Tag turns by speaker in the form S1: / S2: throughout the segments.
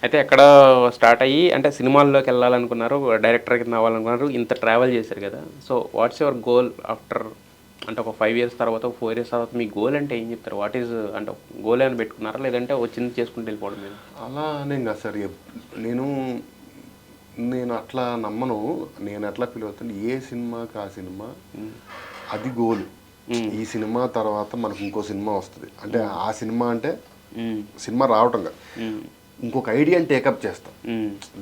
S1: అయితే ఎక్కడ స్టార్ట్ అయ్యి అంటే సినిమాల్లోకి వెళ్ళాలనుకున్నారు, డైరెక్టర్ కింద అవ్వాలనుకున్నారు, ఇంత ట్రావెల్ చేశారు కదా. So what's your goal after, అంటే ఒక 5 ఇయర్స్ తర్వాత, ఒక 4 ఇయర్స్ తర్వాత మీ గోల్ అంటే ఏం చెప్తారు? వాట్ ఈజ్ అంటే గోల్ ఏమైనా పెట్టుకున్నారా, లేదంటే వచ్చింది చేసుకుంటూ వెళ్ళిపోవడం మీరు?
S2: అలా అనేం కాదు సార్. నేను నేను అట్లా నమ్మను. నేను ఎట్లా ఫీల్ అవుతాను, ఏ సినిమాకి ఆ సినిమా అది గోల్. ఈ సినిమా తర్వాత మనకు ఇంకో సినిమా వస్తుంది అంటే ఆ సినిమా అంటే సినిమా రావటం కాదు, ఇంకొక ఐడియాని టేకప్ చేస్తాం.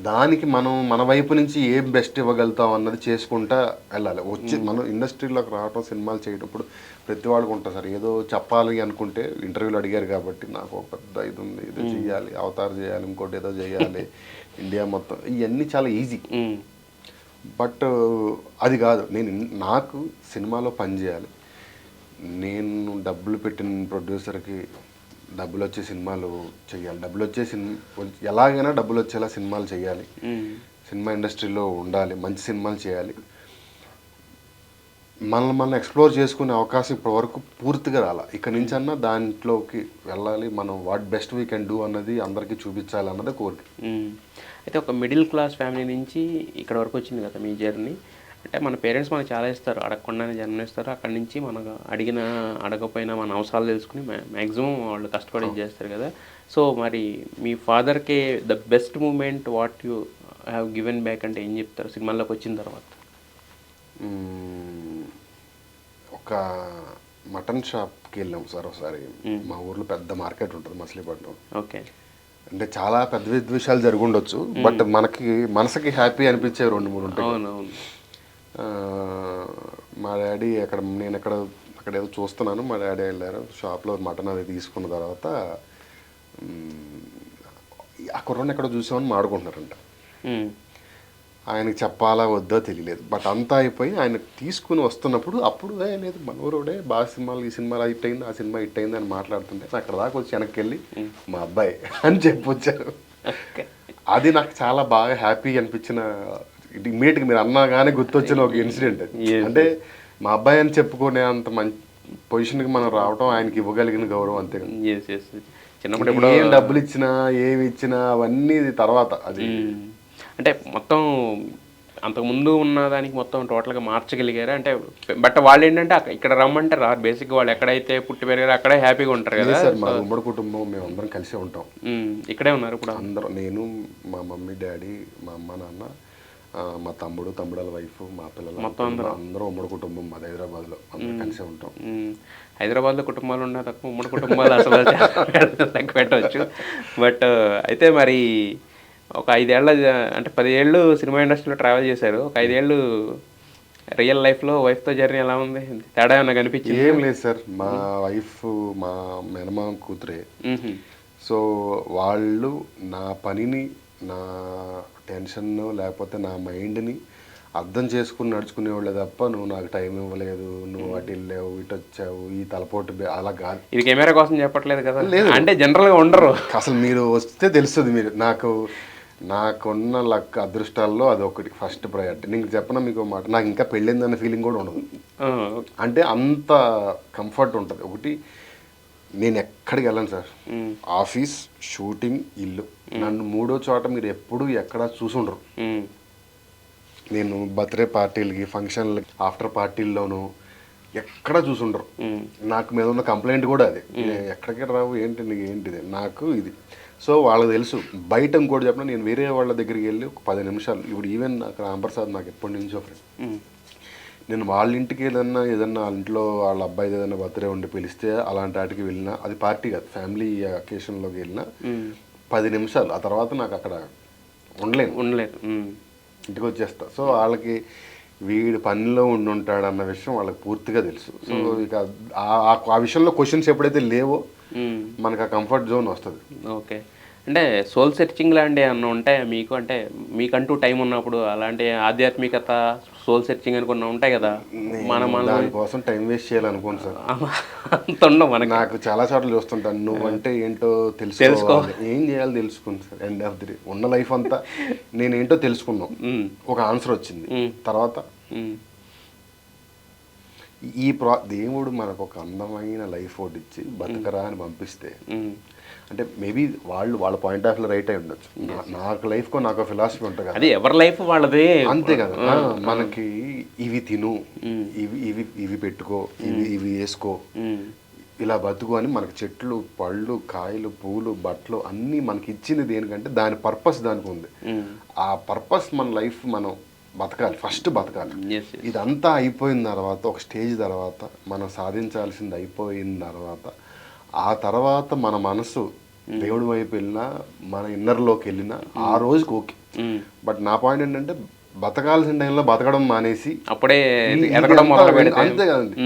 S2: దానికి మనం మన వైపు నుంచి ఏం బెస్ట్ ఇవ్వగలుగుతాం అన్నది చేసుకుంటా వెళ్ళాలి. వచ్చి మనం ఇండస్ట్రీలోకి రావటం, సినిమాలు చేయటప్పుడు ప్రతి వాళ్ళకి ఉంటుంది సార్. ఏదో చెప్పాలి అనుకుంటే ఇంటర్వ్యూలు అడిగారు కాబట్టి నాకు ఒక పెద్ద ఇది ఉంది, ఏదో చేయాలి, అవతార్ చేయాలి, ఇంకోటి ఏదో చేయాలి, ఇండియా మొత్తం, ఇవన్నీ చాలా ఈజీ. బట్ అది కాదు. నాకు సినిమాలో పని చేయాలి, నేను డబ్బులు పెట్టిన ప్రొడ్యూసర్కి డబ్బులు వచ్చే సినిమాలు చేయాలి, డబ్బులు వచ్చే ఎలాగైనా డబ్బులు వచ్చేలా సినిమాలు చేయాలి, సినిమా ఇండస్ట్రీలో ఉండాలి, మంచి సినిమాలు చేయాలి. మనం ఎక్స్ప్లోర్ చేసుకునే అవకాశం ఇప్పటి వరకు పూర్తిగా రాలా. ఇక్కడ నుంచి అన్నా దాంట్లోకి వెళ్ళాలి, మనం what best we can do అన్నది అందరికీ చూపించాలి అన్నది కోరిక.
S1: అయితే ఒక మిడిల్ క్లాస్ ఫ్యామిలీ నుంచి ఇక్కడ వరకు వచ్చింది కదా మీ జర్నీ. అంటే మన పేరెంట్స్ మనకు చాలా ఇస్తారు, అడగకుండానే జన్మనిస్తారు. అక్కడి నుంచి మనకు అడగకపోయినా మన అవసరాలు తెలుసుకుని మ్యాక్సిమం వాళ్ళు కష్టపడి చేస్తారు కదా. సో మరి మీ ఫాదర్కి the best moment what you have given back అంటే ఏం చెప్తారు సినిమాల్లోకి వచ్చిన తర్వాత?
S2: ఒక మటన్ షాప్కి వెళ్ళాం సార్ ఒకసారి. మా ఊర్లో పెద్ద మార్కెట్ ఉంటుంది మచిలీపట్నం.
S1: ఓకే.
S2: అంటే చాలా పెద్ద విషయాలు జరిగి ఉండొచ్చు, బట్ మనసుకి హ్యాపీ అనిపించే 2-3 ఉంటాయి.
S1: అవునవును.
S2: మా డాడీ నేను అక్కడ ఏదో చూస్తున్నాను, మా డాడీ వెళ్ళారు షాప్లో మటన్ అది తీసుకున్న తర్వాత ఆ కుర్రని ఎక్కడో చూసామని మాడుకుంటున్నారంట. ఆయనకి చెప్పాలా వద్దో తెలియలేదు, బట్ అంతా అయిపోయి ఆయన తీసుకుని వస్తున్నప్పుడు అప్పుడు లేదు మనోరుడే బాగా సినిమాలు, ఈ సినిమా హిట్ అయింది, ఆ సినిమా హిట్ అయింది అని మాట్లాడుతుంటే అక్కడ దాకా వచ్చి వెనక్కి వెళ్ళి మా అబ్బాయి అని చెప్పొచ్చారు. అది నాకు చాలా బాగా హ్యాపీ అనిపించిన, ఇమీడియట్గా మీరు అన్నగానే గుర్తొచ్చిన ఒక ఇన్సిడెంట్. అంటే మా అబ్బాయి అని చెప్పుకునే అంత మంచి పొజిషన్కి మనం రావడం ఆయనకి ఇవ్వగలిగిన గౌరవం అంతే. చిన్నప్పుడు ఏం డబ్బులు ఇచ్చినా ఏమి ఇచ్చినా అవన్నీ తర్వాత అది
S1: అంటే మొత్తం అంతకుముందు ఉన్న దానికి మొత్తం టోటల్గా మార్చగలిగారు అంటే. బట్ వాళ్ళు ఏంటంటే ఇక్కడ రమ్మంటే రారు, బేసిక్గా వాళ్ళు ఎక్కడైతే పుట్టి పెరిగారో అక్కడే హ్యాపీగా ఉంటారు కదా
S2: సార్. మా ఉమ్మడి కుటుంబం, మేము అందరం కలిసే ఉంటాం.
S1: ఇక్కడే ఉన్నారు ఇప్పుడు
S2: అందరూ, నేను, మా మమ్మీ డాడీ, మా అమ్మ నాన్న, మా తమ్ముడు, తమ్ముడల వైఫ్, మా పిల్లలు, మొత్తం అందరూ ఉమ్మడి కుటుంబం. మాది హైదరాబాద్లో అందరం కలిసే ఉంటాం.
S1: హైదరాబాద్లో కుటుంబాలు ఉన్నా తక్కువ, ఉమ్మడి కుటుంబాలు అసలు లెక్క పెట్టవచ్చు. బట్ అయితే మరి ఒక 5 ఏళ్ళ అంటే 10 ఏళ్ళు సినిమా ఇండస్ట్రీలో ట్రావెల్ చేశారు. ఒక 5 ఏళ్ళు రియల్ లైఫ్లో వైఫ్తో జర్నీ ఎలా ఉంది? తేడా ఏమన్నా కనిపించింది?
S2: ఏం లేదు సార్. మా వైఫ్ మా మేనమామ కూతురే. సో వాళ్ళు నా పనిని, నా టెన్షన్ లేకపోతే నా మైండ్ని అర్థం చేసుకుని నడుచుకునేవాళ్ళే తప్ప నువ్వు నాకు టైం ఇవ్వలేదు, నువ్వు అటు వెళ్ళావు, ఇటు వచ్చావు, ఈ తలపోటు అలా కాదు.
S1: ఇది కెమెరా కోసం చెప్పట్లేదు కదా, లేదు అంటే జనరల్గా ఉండరు.
S2: అసలు మీరు వస్తే తెలుస్తుంది. మీరు నాకున్న లక్ అదృష్టాల్లో అదొకటి ఫస్ట్ ప్రయారిటీ. నీకు చెప్పనా మీకు మాట, నాకు ఇంకా పెళ్ళిందన్న ఫీలింగ్ కూడా ఉండదు. అంటే అంత కంఫర్ట్ ఉంటుంది. ఒకటి, నేను ఎక్కడికి వెళ్ళను సార్, ఆఫీస్, షూటింగ్, ఇల్లు. నన్ను 3వ చోట మీరు ఎప్పుడు ఎక్కడ చూసుండరు. నేను బర్త్డే పార్టీలకి, ఫంక్షన్లకి, ఆఫ్టర్ పార్టీల్లోనూ ఎక్కడ చూసుండరు. నాకు మీద ఉన్న కంప్లైంట్ కూడా అది, ఎక్కడికి రావు ఏంటిది నాకు ఇది. సో వాళ్ళకి తెలుసు. బయట ఇంకోటి చెప్పిన, నేను వేరే వాళ్ళ దగ్గరికి వెళ్ళి ఒక 10 నిమిషాలు, ఇప్పుడు ఈవెన్ అక్కడ రాంప్రసాద్ నాకు ఎప్పటి నుంచో ఫ్రెండ్, నేను వాళ్ళ ఇంటికి ఏదన్నా వాళ్ళ ఇంట్లో వాళ్ళ అబ్బాయిది ఏదైనా బర్త్డే ఉండి పిలిస్తే అలాంటి వాటికి వెళ్ళినా, అది పార్టీ కాదు, ఫ్యామిలీ అకేషన్లోకి వెళ్ళినా 10 నిమిషాలు, ఆ తర్వాత నాకు అక్కడ ఉండలేను, ఇంటికి వచ్చేస్తా. సో వాళ్ళకి వీడు పనిలో ఉంటాడు అన్న విషయం వాళ్ళకి పూర్తిగా తెలుసు. సో ఇక ఆ విషయంలో క్వశ్చన్స్ ఎప్పుడైతే లేవో మనకు ఆ కంఫర్ట్ జోన్ వస్తుంది.
S1: ఓకే. అంటే సోల్ సెర్చింగ్ లాంటివి ఏమన్నా ఉంటాయా మీకు? అంటే మీకంటూ టైం ఉన్నప్పుడు అలాంటి ఆధ్యాత్మికత, సోల్ సెర్చింగ్ అనుకున్నా ఉంటాయి కదా,
S2: దానికోసం టైం వేస్ట్ చేయాలనుకోండి సార్.
S1: అంత ఉండవు మనకి.
S2: నాకు చాలా చోట్ల చూస్తుంటాను, నువ్వంటే ఏంటో తెలుసుకోవాలి, ఏం చేయాలి తెలుసుకుంది sir. End of the day ఉన్న లైఫ్ అంతా నేనేంటో తెలుసుకున్నాం, ఒక ఆన్సర్ వచ్చింది. తర్వాత దేవుడు మనకు ఒక అందమైన లైఫ్ ఒకటి ఇచ్చి బతకరా అని పంపిస్తే అంటే మేబీ వాళ్ళ పాయింట్ ఆఫ్ వ్యూ రైట్ అయి ఉండొచ్చు. నాకు లైఫ్కో నాకు ఫిలాసఫీ ఉంటుంది కదా,
S1: అది ఎవరి లైఫ్ వాళ్ళదే.
S2: అంతే కదా. మనకి ఇవి తిను, ఇవి పెట్టుకో, ఇవి వేసుకో, ఇలా బతుకు అని మనకి చెట్లు, పళ్ళు, కాయలు, పూలు, బట్టలు అన్నీ మనకి ఇచ్చింది దేనికంటే దాని పర్పస్ దానికి ఉంది. ఆ పర్పస్ మన లైఫ్ మనం బతకాలి, ఫస్ట్ బతకాలి. ఇదంతా అయిపోయిన తర్వాత ఒక స్టేజ్ తర్వాత మనం సాధించాల్సింది అయిపోయిన తర్వాత ఆ తర్వాత మన మనసు దేవుడి వైపు వెళ్ళినా మన ఇన్నర్లోకి వెళ్ళినా ఆ రోజుకి ఓకే. బట్ నా పాయింట్ ఏంటంటే బతకాల్సిన టైంలో బతకడం మానేసి
S1: అప్పుడే ఎదగడం మొదలు పెడితే
S2: అంతే కదండి.